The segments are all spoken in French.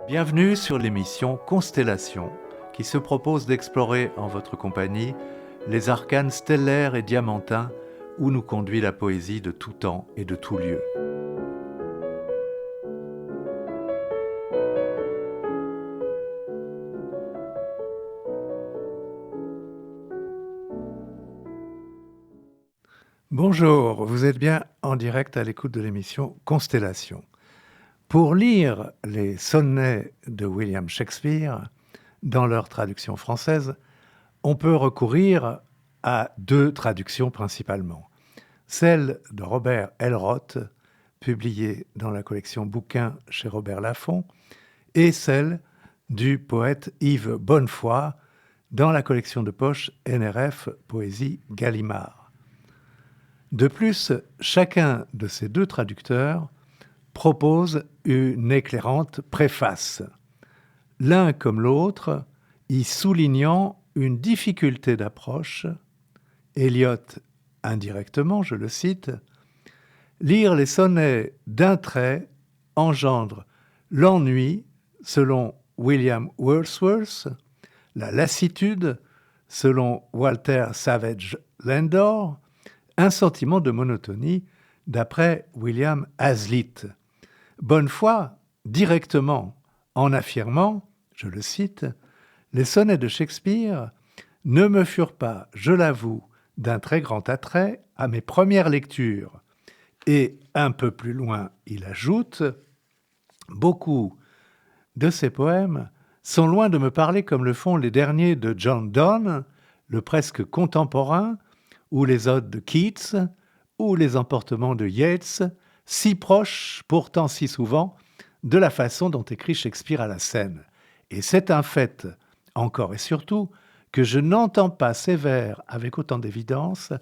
Bienvenue sur l'émission Constellation, qui se propose d'explorer en votre compagnie les arcanes stellaires et diamantins où nous conduit la poésie de tout temps et de tout lieu. Bonjour, vous êtes bien en direct à l'écoute de l'émission Constellation. Pour lire les sonnets de William Shakespeare, dans leur traduction française, on peut recourir à deux traductions principalement. Celle de Robert Elroth, publiée dans la collection Bouquins chez Robert Laffont, et celle du poète Yves Bonnefoy, dans la collection de poche NRF Poésie Gallimard. De plus, chacun de ces deux traducteurs propose une éclairante préface, l'un comme l'autre y soulignant une difficulté d'approche. Eliot, indirectement, je le cite, « Lire les sonnets d'un trait engendre l'ennui, selon William Wordsworth, la lassitude, selon Walter Savage Landor, un sentiment de monotonie, d'après William Hazlitt. Bonnefoy, directement, en affirmant, je le cite, « Les sonnets de Shakespeare ne me furent pas, je l'avoue, d'un très grand attrait à mes premières lectures. » Et un peu plus loin, il ajoute, « Beaucoup de ces poèmes sont loin de me parler comme le font les derniers de John Donne, le presque contemporain, ou les odes de Keats, ou les emportements de Yeats, si proches, pourtant si souvent, de la façon dont écrit Shakespeare à la scène. Et c'est un fait, encore et surtout, que je n'entends pas ces vers avec autant d'évidence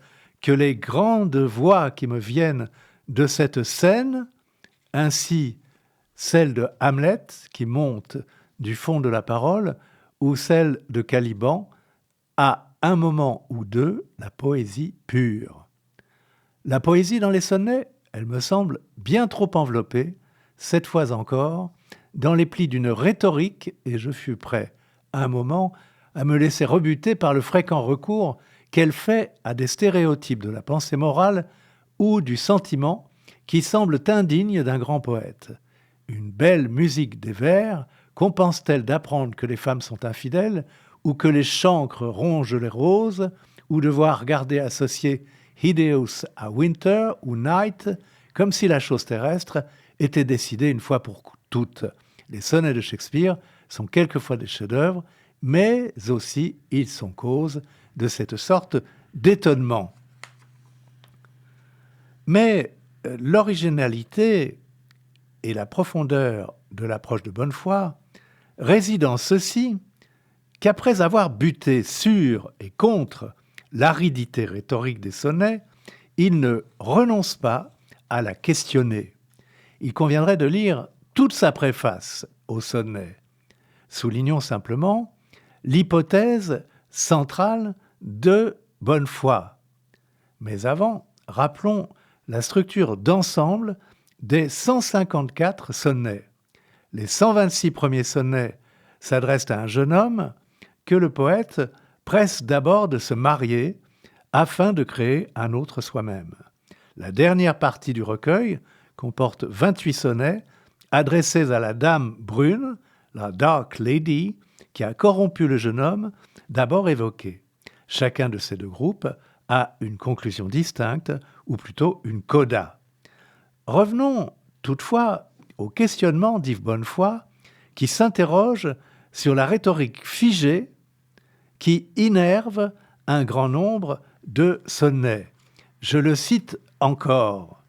que les grandes voix qui me viennent de cette scène, ainsi celle de Hamlet qui monte du fond de la parole, ou celle de Caliban, à un moment ou deux, la poésie pure. La poésie dans les sonnets, elle me semble bien trop enveloppée, cette fois encore, dans les plis d'une rhétorique, et je fus prêt, à un moment, à me laisser rebuter par le fréquent recours qu'elle fait à des stéréotypes de la pensée morale ou du sentiment qui semblent indignes d'un grand poète. Une belle musique des vers compense-t-elle d'apprendre que les femmes sont infidèles, ou que les chancres rongent les roses, ou de voir garder associé Hideous à Winter ou Night, comme si la chose terrestre était décidée une fois pour toutes. Les sonnets de Shakespeare sont quelquefois des chefs-d'œuvre, mais aussi ils sont cause de cette sorte d'étonnement. Mais l'originalité et la profondeur de l'approche de Bonnefoy résident en ceci qu'après avoir buté sur et contre l'aridité rhétorique des sonnets, il ne renonce pas à la questionner. Il conviendrait de lire toute sa préface au sonnet. Soulignons simplement l'hypothèse centrale de Bonnefoy. Mais avant, rappelons la structure d'ensemble des 154 sonnets. Les 126 premiers sonnets s'adressent à un jeune homme que le poète presse d'abord de se marier afin de créer un autre soi-même. La dernière partie du recueil comporte 28 sonnets adressés à la dame brune, la Dark Lady, qui a corrompu le jeune homme, d'abord évoqué. Chacun de ces deux groupes a une conclusion distincte, ou plutôt une coda. Revenons toutefois au questionnement d'Yves Bonnefoy, qui s'interroge sur la rhétorique figée qui innerve un grand nombre de sonnets. Je le cite encore.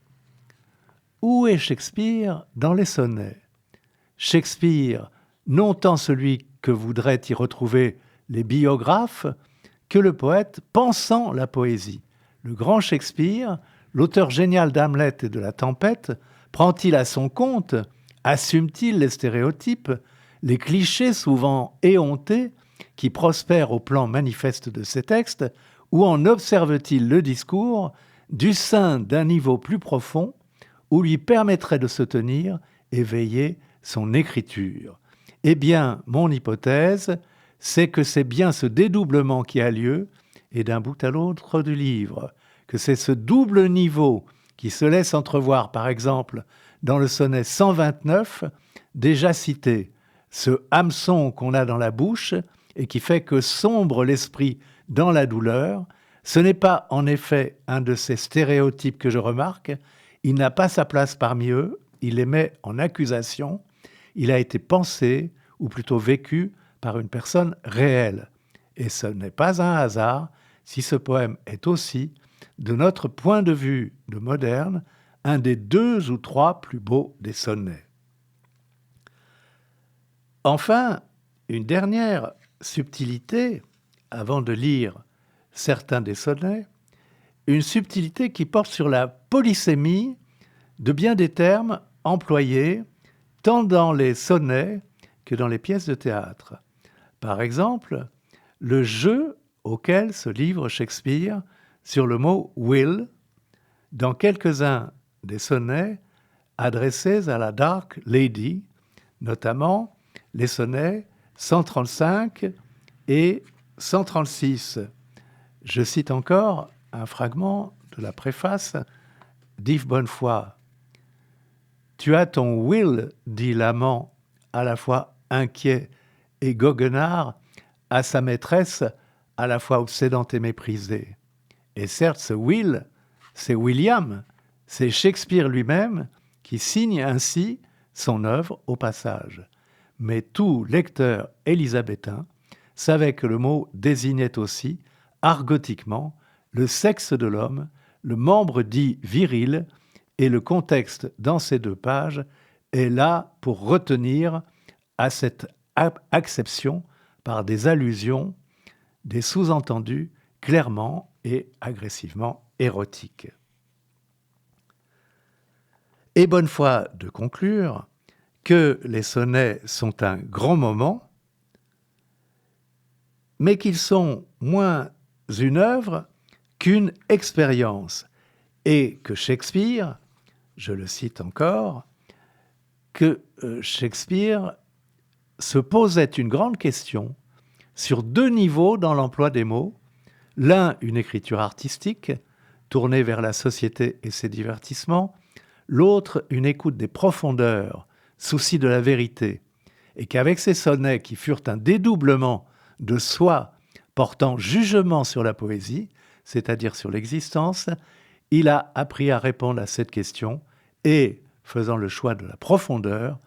Où est Shakespeare dans les sonnets ? Shakespeare, non tant celui que voudraient y retrouver les biographes, que le poète pensant la poésie. Le grand Shakespeare, l'auteur génial d'Hamlet et de La Tempête, prend-il à son compte, assume-t-il les stéréotypes, les clichés souvent éhontés qui prospèrent au plan manifeste de ses textes, ou en observe-t-il le discours du sein d'un niveau plus profond où lui permettrait de se tenir et veiller son écriture ? Eh bien, mon hypothèse, c'est que c'est bien ce dédoublement qui a lieu, et d'un bout à l'autre du livre, que c'est ce double niveau qui se laisse entrevoir, par exemple, dans le sonnet 129, déjà cité, ce hameçon qu'on a dans la bouche et qui fait que sombre l'esprit dans la douleur. Ce n'est pas, en effet, un de ces stéréotypes que je remarque. Il n'a pas sa place parmi eux, il les met en accusation. Il a été pensé, ou plutôt vécu, par une personne réelle. Et ce n'est pas un hasard si ce poème est aussi, de notre point de vue de moderne, un des 2 ou 3 plus beaux des sonnets. Enfin, une dernière subtilité, avant de lire certains des sonnets, une subtilité qui porte sur la polysémie de bien des termes employés tant dans les sonnets que dans les pièces de théâtre. Par exemple, le jeu auquel se livre Shakespeare sur le mot will dans quelques-uns des sonnets adressés à la Dark Lady, notamment les sonnets 135 et 136. Je cite encore un fragment de la préface d'Yves Bonnefoy. « Tu as ton will, dit l'amant, à la fois inquiet et goguenard, à sa maîtresse, à la fois obsédante et méprisée. Et certes, ce will, c'est William, c'est Shakespeare lui-même qui signe ainsi son œuvre au passage. Mais tout lecteur élisabétain savait que le mot désignait aussi, argotiquement, le sexe de l'homme, le membre dit viril, et le contexte dans ces 2 pages est là pour retenir à cette acception par des allusions, des sous-entendus clairement et agressivement érotiques. Et bonne foi de conclure que les sonnets sont un grand moment, mais qu'ils sont moins une œuvre qu'une expérience, et que Shakespeare, je le cite encore, que Shakespeare se posait une grande question sur 2 niveaux dans l'emploi des mots. L'un, une écriture artistique, tournée vers la société et ses divertissements. L'autre, une écoute des profondeurs, souci de la vérité. Et qu'avec ces sonnets qui furent un dédoublement de soi portant jugement sur la poésie, c'est-à-dire sur l'existence, il a appris à répondre à cette question et, faisant le choix de la profondeur,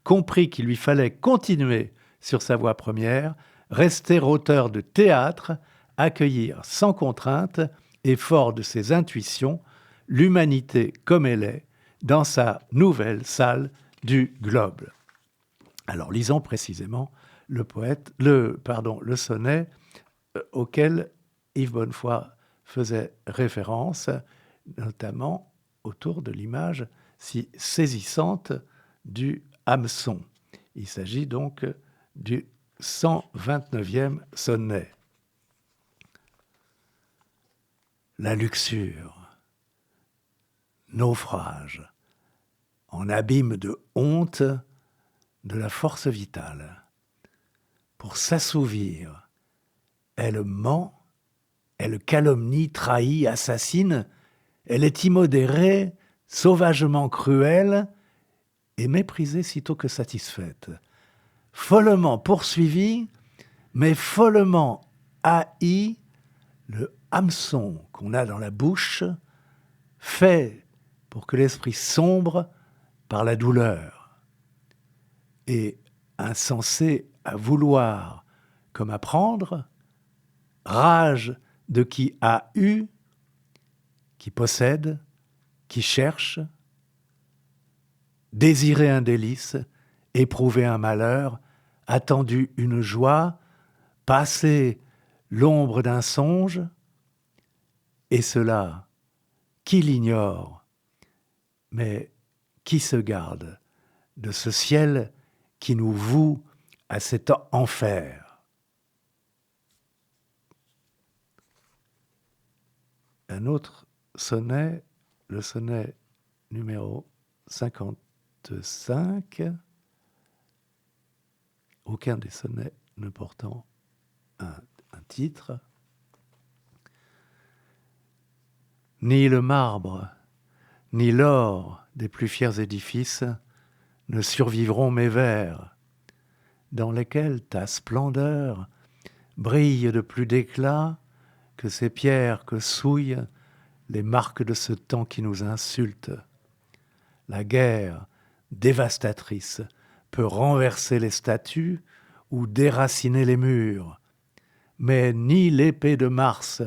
comprit qu'il lui fallait continuer sur sa voie première, rester auteur de théâtre, accueillir sans contrainte et fort de ses intuitions l'humanité comme elle est dans sa nouvelle salle du globe. Alors lisons précisément le sonnet auquel Yves Bonnefoy faisait référence, notamment autour de l'image si saisissante du hameçon. Il s'agit donc du 129e sonnet. La luxure, naufrage, en abîme de honte de la force vitale. Pour s'assouvir, elle ment, elle calomnie, trahit, assassine, elle est immodérée, sauvagement cruelle et méprisée sitôt que satisfaite. Follement poursuivie, mais follement haï, le hameçon qu'on a dans la bouche fait pour que l'esprit sombre par la douleur. Et insensé à vouloir comme à prendre, rage de qui a eu, qui possède, qui cherche, désirer un délice, éprouver un malheur, attendu une joie, passer l'ombre d'un songe, et cela, qui l'ignore, mais qui se garde de ce ciel qui nous voue à cet enfer. Un autre sonnet, le sonnet numéro 55, aucun des sonnets ne portant un titre. Ni le marbre, ni l'or des plus fiers édifices ne survivront mes vers, dans lesquels ta splendeur brille de plus d'éclat que ces pierres que souillent les marques de ce temps qui nous insulte. La guerre, dévastatrice, peut renverser les statues ou déraciner les murs, mais ni l'épée de Mars,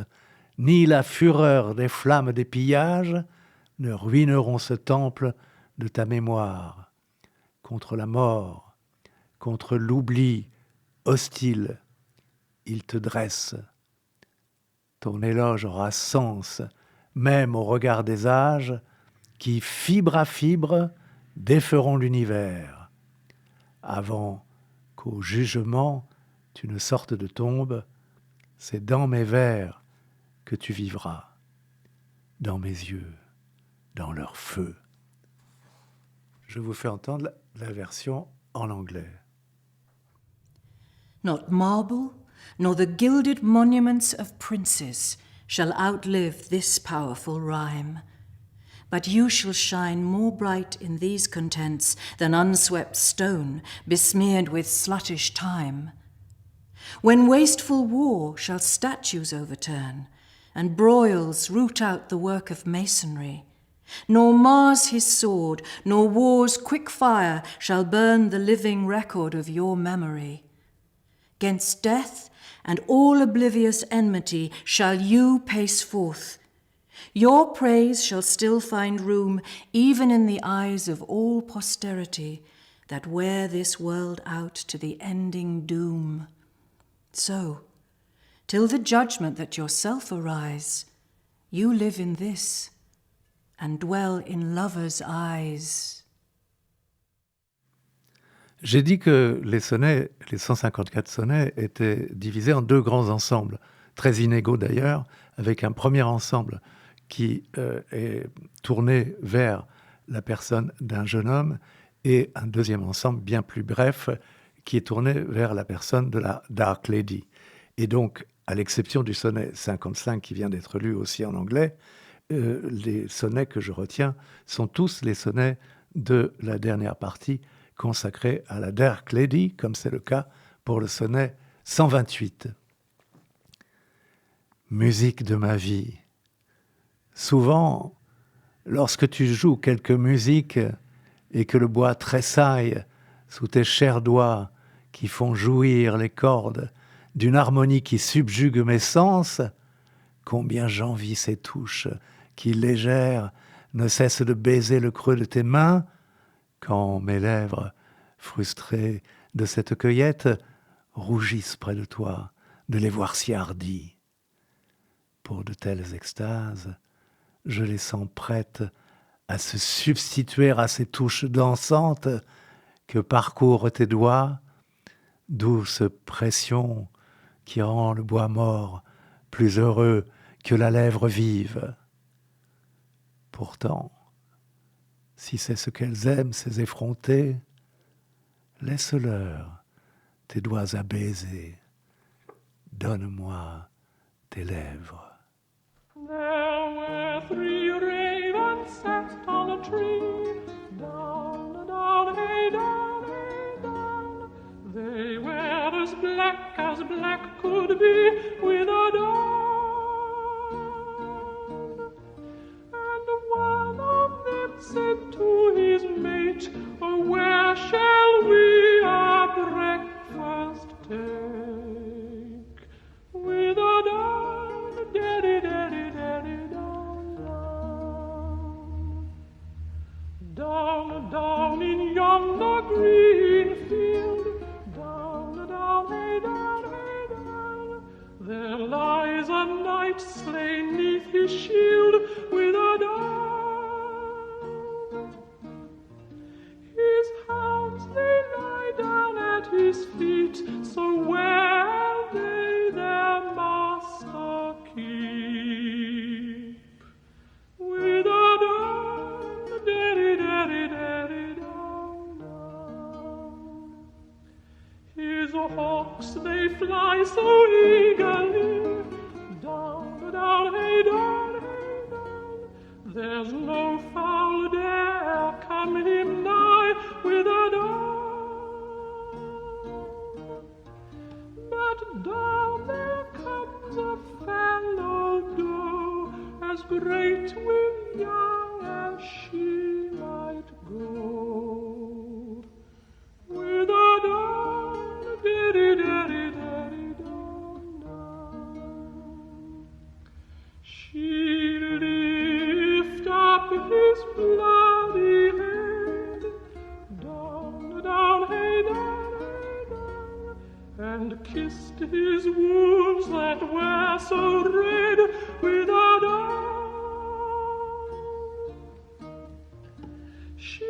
ni la fureur des flammes des pillages ne ruineront ce temple de ta mémoire. Contre la mort, contre l'oubli hostile, il te dresse. Ton éloge aura sens, même au regard des âges, qui, fibre à fibre, déferont l'univers. Avant qu'au jugement tu ne sortes de tombe, c'est dans mes vers que tu vivras, dans mes yeux, dans leur feu. Je vous fais entendre la version en anglais. Not marble, nor the gilded monuments of princes shall outlive this powerful rhyme. But you shall shine more bright in these contents than unswept stone besmeared with sluttish time. When wasteful war shall statues overturn, and broils root out the work of masonry, nor Mars his sword, nor war's quick fire shall burn the living record of your memory. 'Gainst death and all oblivious enmity shall you pace forth. Your praise shall still find room even in the eyes of all posterity that wear this world out to the ending doom. So, till the judgment that yourself arise, you live in this and dwell in lovers' eyes. J'ai dit que les sonnets, les 154 sonnets, étaient divisés en deux grands ensembles, très inégaux d'ailleurs, avec un premier ensemble qui est tourné vers la personne d'un jeune homme et un deuxième ensemble bien plus bref qui est tourné vers la personne de la Dark Lady. Et donc, à l'exception du sonnet 55 qui vient d'être lu aussi en anglais, les sonnets que je retiens sont tous les sonnets de la dernière partie consacrée à la Dark Lady, comme c'est le cas pour le sonnet 128. Musique de ma vie. Souvent, lorsque tu joues quelque musique et que le bois tressaille sous tes chers doigts qui font jouir les cordes d'une harmonie qui subjugue mes sens, combien j'envie ces touches qui, légères, ne cessent de baiser le creux de tes mains, quand mes lèvres, frustrées de cette cueillette, rougissent près de toi de les voir si hardies. Pour de telles extases, je les sens prêtes à se substituer à ces touches dansantes que parcourent tes doigts, douce pression qui rend le bois mort plus heureux que la lèvre vive. Pourtant, si c'est ce qu'elles aiment, ces effrontées, laisse-leur tes doigts à baiser, donne-moi tes lèvres. There were 3 ravens sat on a tree, down, down, hey, down, hey, down. They were as black could be, with a down. And one of them said to his mate, "Oh, where shall we our breakfast take?" With a down, daddy, daddy, daddy, down, down. Down, down in yonder green field, down, down, hey, down, hey, down. There lies a knight slain 'neath his shield, with a down. His hounds, they lie down at his feet, so well they their master keep. With a down, daddy, daddy, daddy, down, down. His his hawks, they fly so eagerly. Down, down, hey, down, hey, down. There's no foul dare come him nigh with a dog. But down there comes a fallow doe, as great with young as she might go. With a dawn, diddy, daddy, daddy, dawn, dawn. She lift up his bloody head, down, down, hey, down, hey, down, and kissed his wounds that were so red with a dawn. She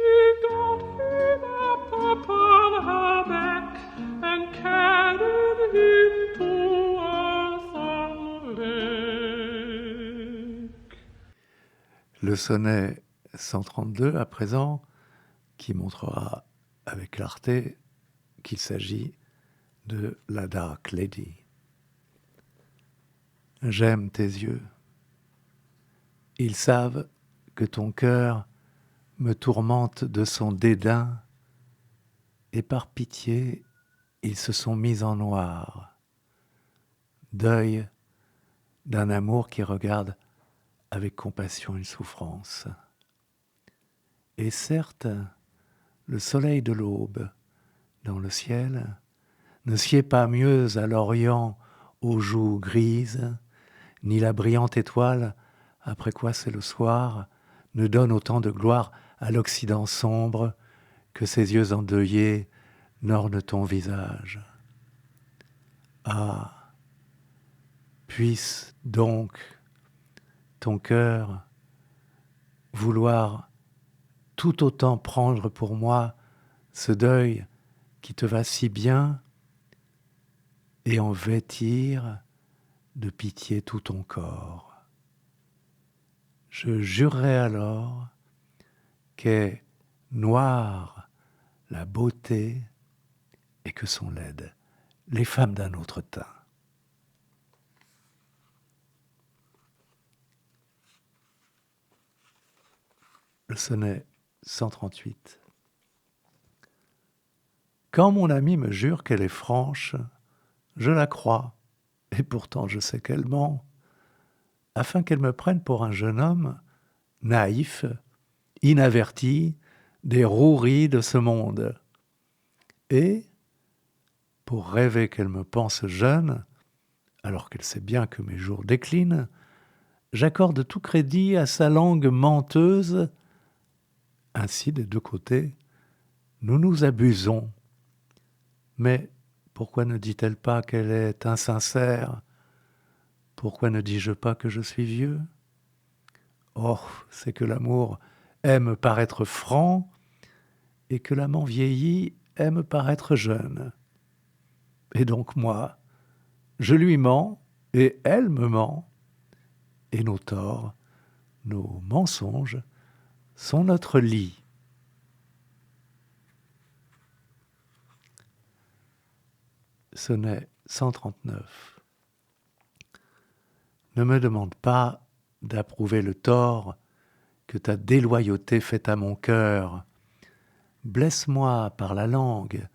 got him up upon her back and carried him to Earthen Lake. Le sonnet 132, à présent, qui montrera avec clarté qu'il s'agit de la Dark Lady. J'aime tes yeux. Ils savent que ton cœur me tourmente de son dédain, et par pitié, ils se sont mis en noir. Deuil d'un amour qui regarde avec compassion une souffrance. Et certes, le soleil de l'aube, dans le ciel, ne sied pas mieux à l'Orient aux joues grises, ni la brillante étoile, après quoi c'est le soir, ne donne autant de gloire à l'Occident sombre que ses yeux endeuillés n'ornent ton visage. Ah, puisse donc ton cœur vouloir tout autant prendre pour moi ce deuil qui te va si bien et en vêtir de pitié tout ton corps. Je jurerai alors qu'est noire la beauté et que sont laides les femmes d'un autre teint. Le sonnet 138. Quand mon amie me jure qu'elle est franche, je la crois, et pourtant je sais qu'elle ment, afin qu'elle me prenne pour un jeune homme naïf, inaverti des roueries de ce monde. Et, pour rêver qu'elle me pense jeune, alors qu'elle sait bien que mes jours déclinent, j'accorde tout crédit à sa langue menteuse. Ainsi, des deux côtés, nous nous abusons. Mais pourquoi ne dit-elle pas qu'elle est insincère ? Pourquoi ne dis-je pas que je suis vieux ? Oh, c'est que l'amour aime paraître franc et que l'amant vieilli aime paraître jeune. Et donc moi, je lui mens et elle me ment. Et nos torts, nos mensonges sont notre lit. Sonnet 139. Ne me demande pas d'approuver le tort que ta déloyauté fait à mon cœur. Blesse-moi par la langue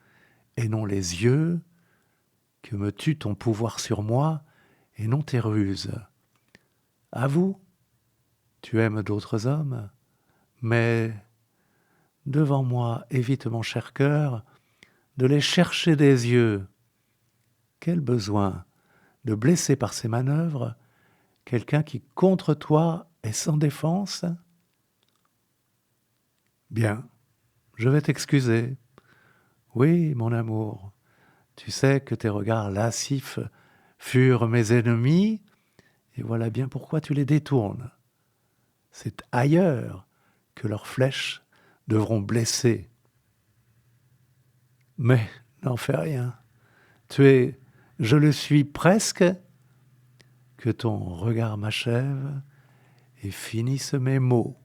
et non les yeux, que me tue ton pouvoir sur moi et non tes ruses. Avoue, tu aimes d'autres hommes, mais devant moi, évite, mon cher cœur, de les chercher des yeux. Quel besoin de blesser par ses manœuvres quelqu'un qui, contre toi, est sans défense ? Bien, je vais t'excuser. Oui, mon amour, tu sais que tes regards lascifs furent mes ennemis, et voilà bien pourquoi tu les détournes. C'est ailleurs que leurs flèches devront blesser. Mais n'en fais rien. Tu es, je le suis presque, que ton regard m'achève et finisse mes mots.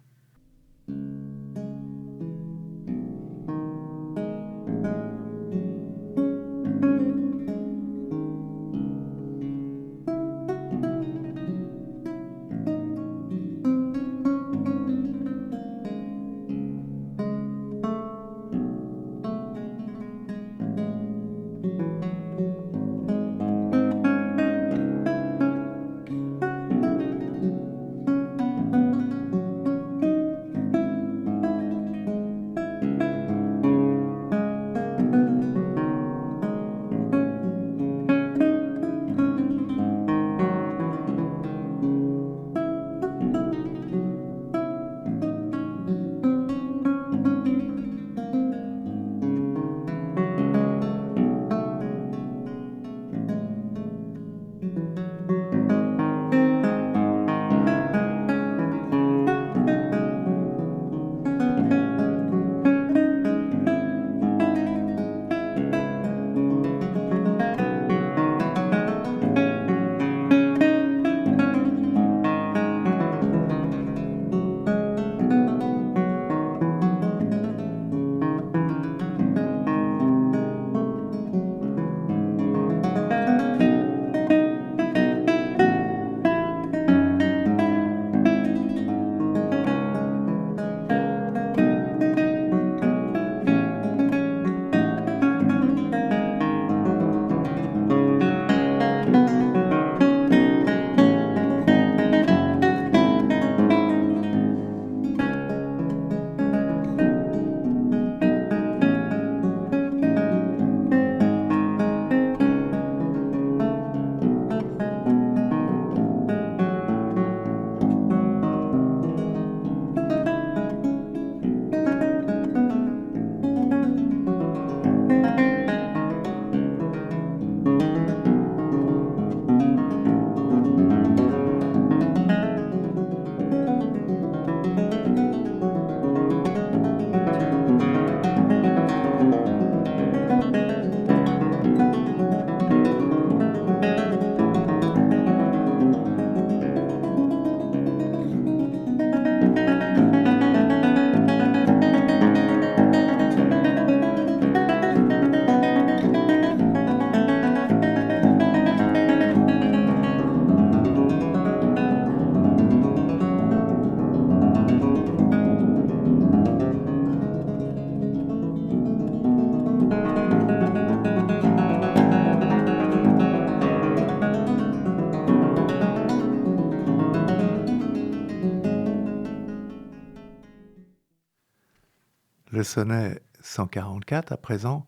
sonnet 144 à présent,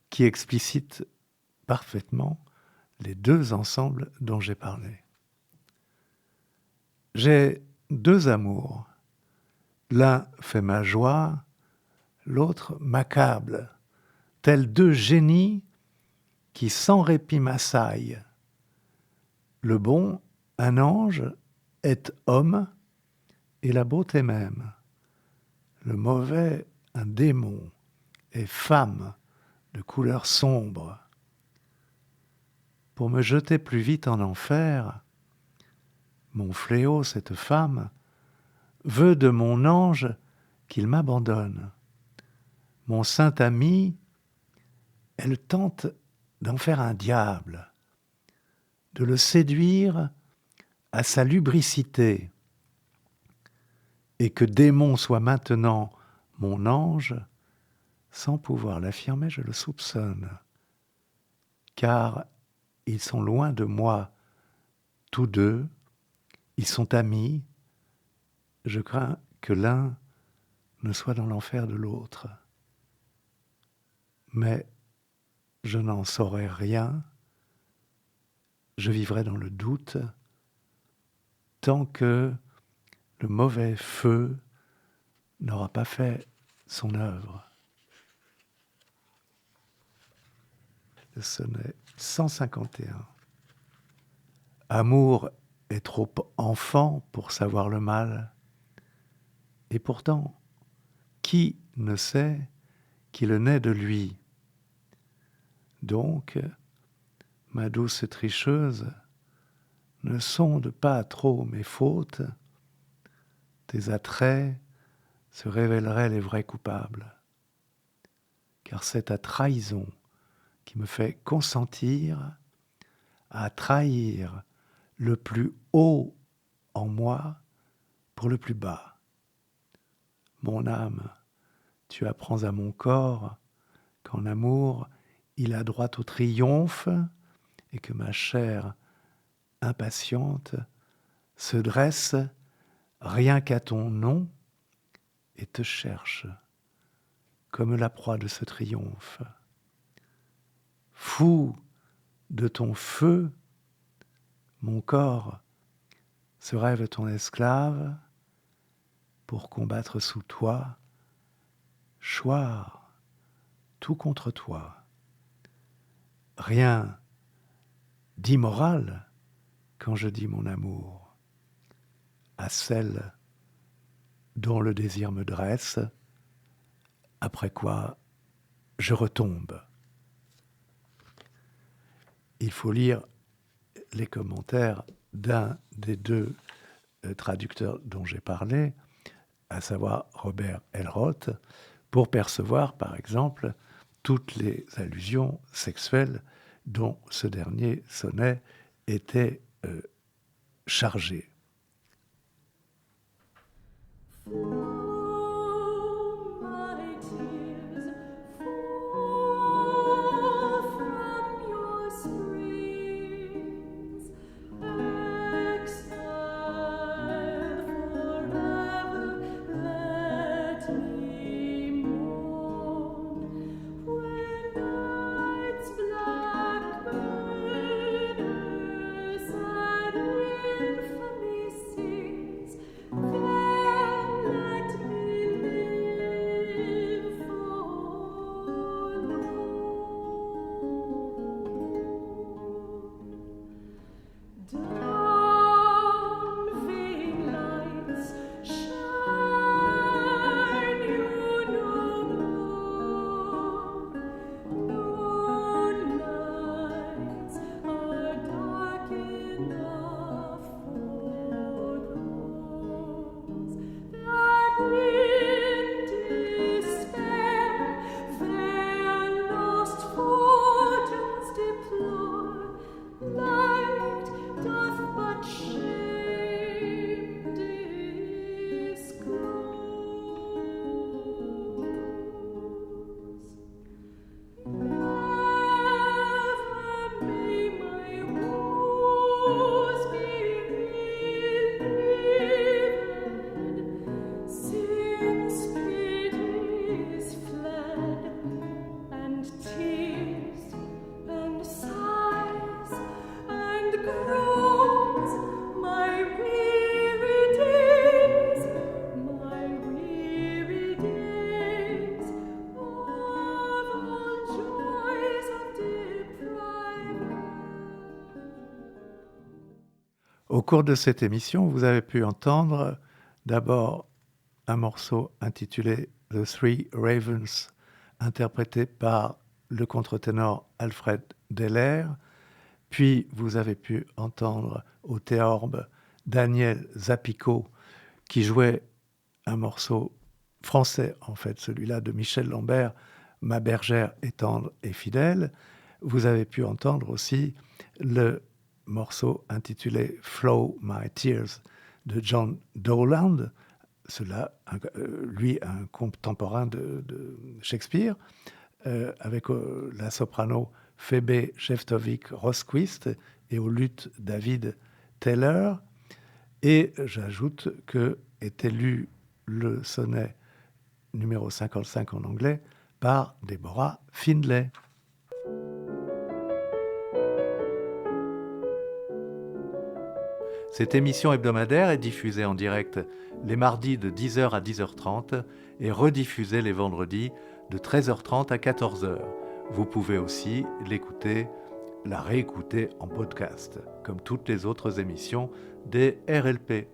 qui explicite parfaitement les deux ensembles dont j'ai parlé. J'ai deux amours. L'un fait ma joie, l'autre m'accable, tels deux génies qui sans répit m'assaillent. Le bon, un ange, est homme, et la beauté même. Le mauvais, un démon, est femme, de couleur sombre. Pour me jeter plus vite en enfer, mon fléau, cette femme, veut de mon ange qu'il m'abandonne. Mon saint ami, elle tente d'en faire un diable, de le séduire à sa lubricité, et que démon soit maintenant mon ange, sans pouvoir l'affirmer, je le soupçonne, car ils sont loin de moi, tous deux, ils sont amis, je crains que l'un ne soit dans l'enfer de l'autre. Mais je n'en saurai rien, je vivrai dans le doute, tant que le mauvais feu n'aura pas fait son œuvre. Le sonnet 151. Amour est trop enfant pour savoir le mal, et pourtant, qui ne sait qu'il naît de lui? Donc, ma douce tricheuse, ne sonde pas trop mes fautes, tes attraits se révéleraient les vrais coupables. Car c'est ta trahison qui me fait consentir à trahir le plus haut en moi pour le plus bas. Mon âme, tu apprends à mon corps qu'en amour, il a droit au triomphe et que ma chair impatiente se dresse rien qu'à ton nom et te cherche comme la proie de ce triomphe. Fou de ton feu, mon corps se rêve ton esclave pour combattre sous toi, choir tout contre toi. Rien d'immoral quand je dis mon amour à celle dont le désir me dresse, après quoi je retombe. Il faut lire les commentaires d'un des deux traducteurs dont j'ai parlé, à savoir Robert Elroth, pour percevoir, par exemple, toutes les allusions sexuelles dont ce dernier sonnet était chargé. Au cours de cette émission, vous avez pu entendre d'abord un morceau intitulé The Three Ravens, interprété par le contre-ténor Alfred Deller, puis vous avez pu entendre au théorbe Daniel Zapico, qui jouait un morceau français, en fait, celui-là de Michel Lambert, Ma bergère est tendre et fidèle. Vous avez pu entendre aussi le morceau intitulé Flow My Tears de John Dowland, lui un contemporain de Shakespeare, avec la soprano Phoebe Shevtovic-Rosquist et au luth David Taylor. Et j'ajoute que était lu le sonnet numéro 55 en anglais par Deborah Findlay. Cette émission hebdomadaire est diffusée en direct les mardis de 10h à 10h30 et rediffusée les vendredis de 13h30 à 14h. Vous pouvez aussi la réécouter en podcast, comme toutes les autres émissions des RLP.